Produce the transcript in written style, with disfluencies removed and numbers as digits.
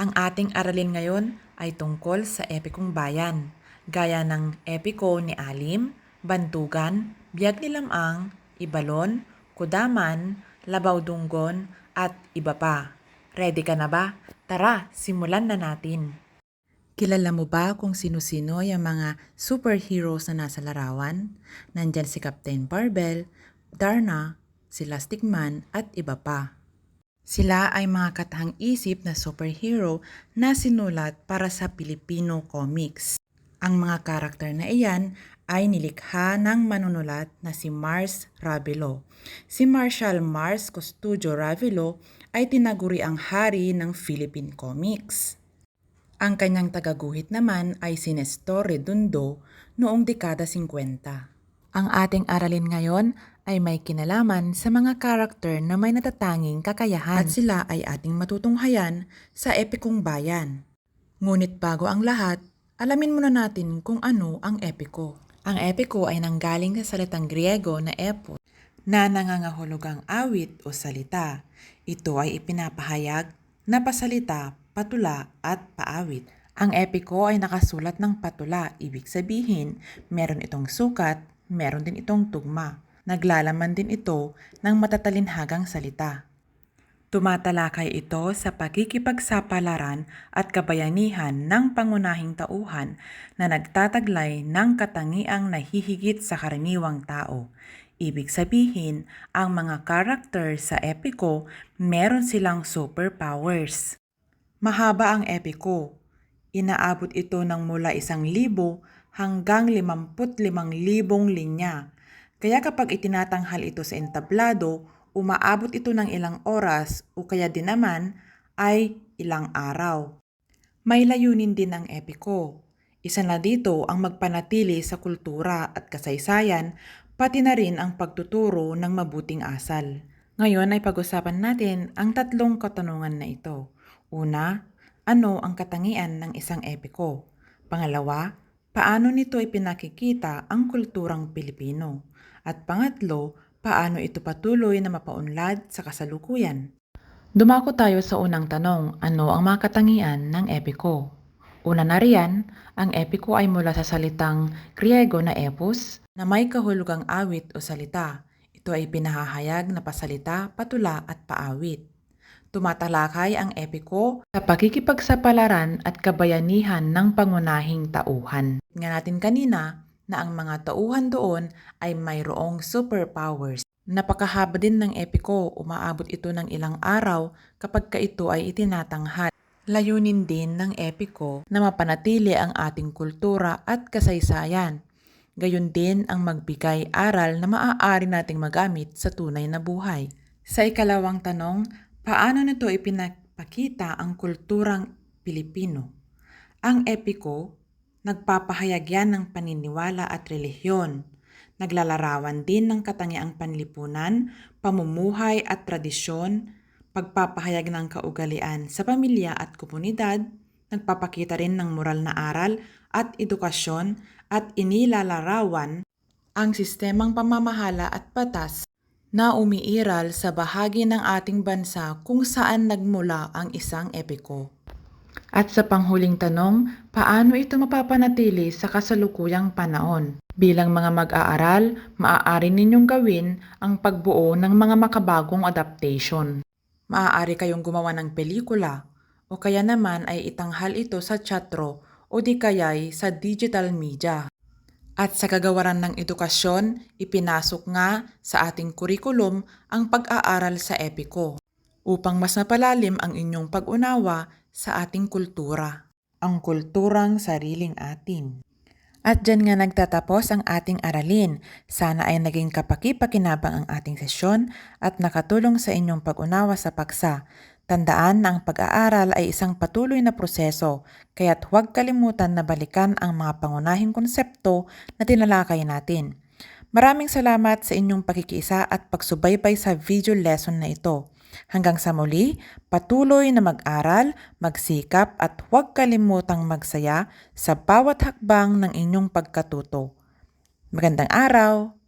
Ang ating aralin ngayon ay tungkol sa epikong bayan, gaya ng epiko ni Alim, Bantugan, Biyag ni Lamang, Ibalon, Kudaman, Labaw-Dunggon, at iba pa. Ready ka na ba? Tara, simulan na natin. Kilala mo ba kung sino-sino yung mga superheroes na nasa larawan? Nandyan si Captain Barbell, Darna, si Elastic Man, at iba pa. Sila ay mga katahang-isip na superhero na sinulat para sa Filipino comics. Ang mga karakter na iyan ay nilikha ng manunulat na si Mars Ravelo. Si Marshall Mars Custodio Ravelo ay tinaguri ang hari ng Philippine Comics. Ang kanyang tagaguhit naman ay si Nestor Redondo noong dekada 50. Ang ating aralin ngayon ay may kinalaman sa mga karakter na may natatanging kakayahan at sila ay ating matutunghayan sa epikong bayan. Ngunit bago ang lahat, alamin muna natin kung ano ang epiko. Ang epiko ay nanggaling sa salitang Griego na epos na nangangahulugang awit o salita. Ito ay ipinapahayag na pasalita, patula at paawit. Ang epiko ay nakasulat ng patula, ibig sabihin meron itong sukat, meron din itong tugma. Naglalaman din ito ng matatalinhagang salita. Tumatalakay ito sa pakikipagsapalaran at kabayanihan ng pangunahing tauhan na nagtataglay ng katangiang nahihigit sa karaniwang tao. Ibig sabihin, ang mga karakter sa epiko meron silang superpowers. Mahaba ang epiko. Inaabot ito ng mula 1,000 hanggang 55,000 linya. Kaya kapag itinatanghal ito sa entablado, umaabot ito ng ilang oras o kaya din naman ay ilang araw. May layunin din ang epiko. Isa na dito ang magpanatili sa kultura at kasaysayan, pati na rin ang pagtuturo ng mabuting asal. Ngayon ay pag-usapan natin ang tatlong katanungan na ito. Una, ano ang katangian ng isang epiko? Pangalawa, paano nito ipinakikita ang kulturang Pilipino? At pangatlo, paano ito patuloy na mapaunlad sa kasalukuyan? Dumako tayo sa unang tanong, ano ang mga katangian ng epiko? Una na riyan, ang epiko ay mula sa salitang Griego na epos na may kahulugang awit o salita. Ito ay pinahahayag na pasalita, patula at paawit. Tumatalakay ang epiko sa pakikipagsapalaran at kabayanihan ng pangunahing tauhan. Nga natin kanina na ang mga tauhan doon ay mayroong superpowers. Napakahaba din ng epiko, umaabot ito ng ilang araw kapag ito ay itinatanghal. Layunin din ng epiko na mapanatili ang ating kultura at kasaysayan. Gayon din ang magbigay aral na maaari nating magamit sa tunay na buhay. Sa ikalawang tanong, paano nito ipinapakita ang kulturang Pilipino? Ang epiko, nagpapahayag yan ng paniniwala at relihiyon. Naglalarawan din ng katangiang panlipunan, pamumuhay at tradisyon, pagpapahayag ng kaugalian sa pamilya at komunidad, nagpapakita rin ng moral na aral at edukasyon at inilalarawan ang sistemang pamamahala at batas na umiiral sa bahagi ng ating bansa kung saan nagmula ang isang epiko. At sa panghuling tanong, paano ito mapapanatili sa kasalukuyang panahon? Bilang mga mag-aaral, maaari ninyong gawin ang pagbuo ng mga makabagong adaptation. Maaari kayong gumawa ng pelikula o kaya naman ay itanghal ito sa teatro o di kaya'y sa digital media. At sa kagawaran ng edukasyon, ipinasok nga sa ating kurikulum ang pag-aaral sa epiko upang mas mapalalim ang inyong pag-unawa sa ating kultura, ang kulturang sariling atin. At dyan nga nagtatapos ang ating aralin. Sana ay naging kapaki-pakinabang ang ating sesyon at nakatulong sa inyong pag-unawa sa paksa. Tandaan na ang pag-aaral ay isang patuloy na proseso, kaya't huwag kalimutan na balikan ang mga pangunahing konsepto na tinalakay natin. Maraming salamat sa inyong pakikiisa at pagsubaybay sa video lesson na ito. Hanggang sa muli, patuloy na mag-aral, magsikap at huwag kalimutang magsaya sa bawat hakbang ng inyong pagkatuto. Magandang araw!